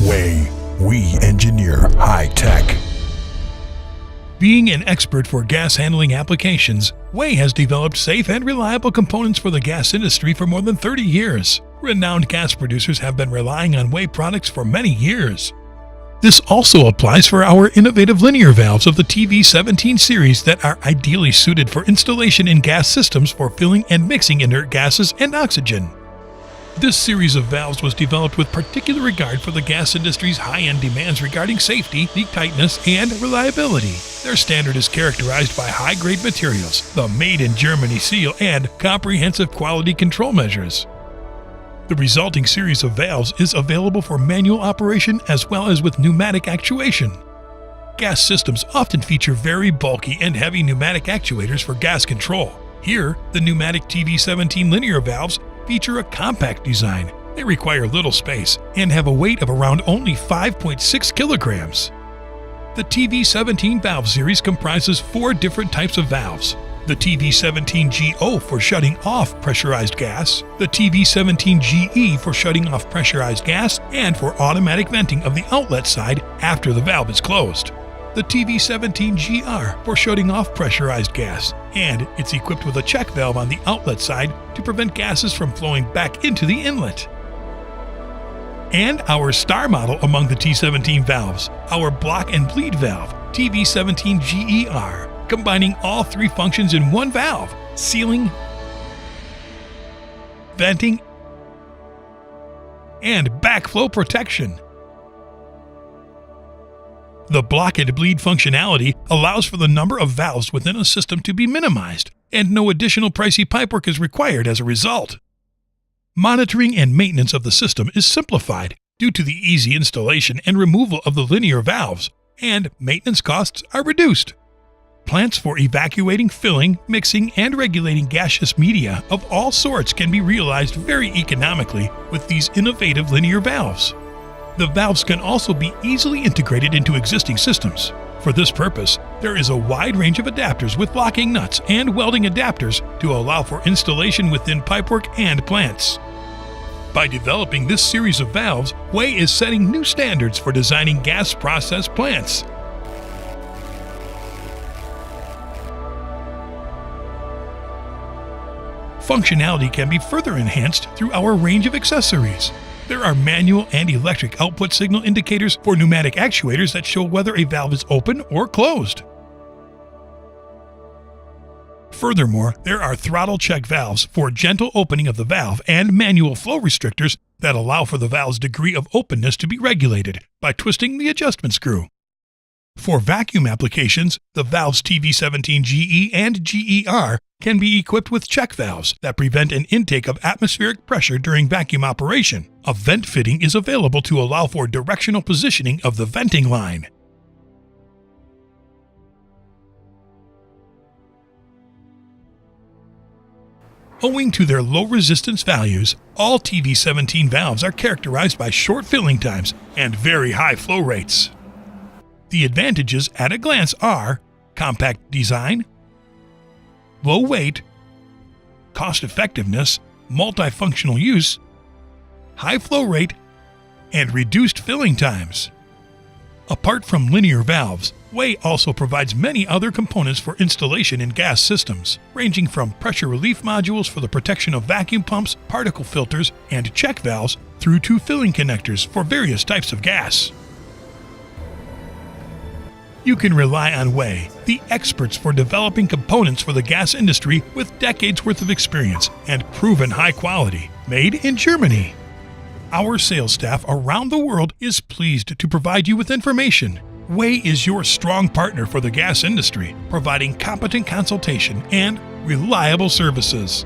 WEH, we engineer high tech. Being an expert for gas handling applications, WEH has developed safe and reliable components for the gas industry for more than 30 years. Renowned gas producers have been relying on WEH products for many years. This also applies for our innovative linear valves of the TV17 series that are ideally suited for installation in gas systems for filling and mixing inert gases and oxygen. This series of valves was developed with particular regard for the gas industry's high-end demands regarding safety, leak tightness, and reliability. Their standard is characterized by high-grade materials, the Made in Germany seal, and comprehensive quality control measures. The resulting series of valves is available for manual operation as well as with pneumatic actuation. Gas systems often feature very bulky and heavy pneumatic actuators for gas control. Here, the pneumatic TV17 linear valves feature a compact design. They require little space and have a weight of around only 5.6 kilograms. The TV17 valve series comprises 4 different types of valves. The TV17GO for shutting off pressurized gas, the TV17GE for shutting off pressurized gas and for automatic venting of the outlet side after the valve is closed. The TV17GR for shutting off pressurized gas, and it's equipped with a check valve on the outlet side to prevent gases from flowing back into the inlet. And our star model among the T17 valves, our block and bleed valve, TV17GER, combining all 3 functions in one valve: sealing, venting, and backflow protection. The block and bleed functionality allows for the number of valves within a system to be minimized, and no additional pricey pipework is required as a result. Monitoring and maintenance of the system is simplified due to the easy installation and removal of the linear valves, and maintenance costs are reduced. Plants for evacuating, filling, mixing, and regulating gaseous media of all sorts can be realized very economically with these innovative linear valves. The valves can also be easily integrated into existing systems. For this purpose, there is a wide range of adapters with locking nuts and welding adapters to allow for installation within pipework and plants. By developing this series of valves, WEH is setting new standards for designing gas process plants. Functionality can be further enhanced through our range of accessories. There are manual and electric output signal indicators for pneumatic actuators that show whether a valve is open or closed. Furthermore, there are throttle check valves for gentle opening of the valve and manual flow restrictors that allow for the valve's degree of openness to be regulated by twisting the adjustment screw. For vacuum applications, the valves TV17GE and GER can be equipped with check valves that prevent an intake of atmospheric pressure during vacuum operation. A vent fitting is available to allow for directional positioning of the venting line. Owing to their low resistance values, all TV17 valves are characterized by short filling times and very high flow rates. The advantages at a glance are compact design, low weight, cost effectiveness, multifunctional use, high flow rate, and reduced filling times. Apart from linear valves, WEH also provides many other components for installation in gas systems, ranging from pressure relief modules for the protection of vacuum pumps, particle filters, and check valves, through to filling connectors for various types of gas. You can rely on WEH, the experts for developing components for the gas industry with decades worth of experience and proven high quality, made in Germany. Our sales staff around the world is pleased to provide you with information. WEH is your strong partner for the gas industry, providing competent consultation and reliable services.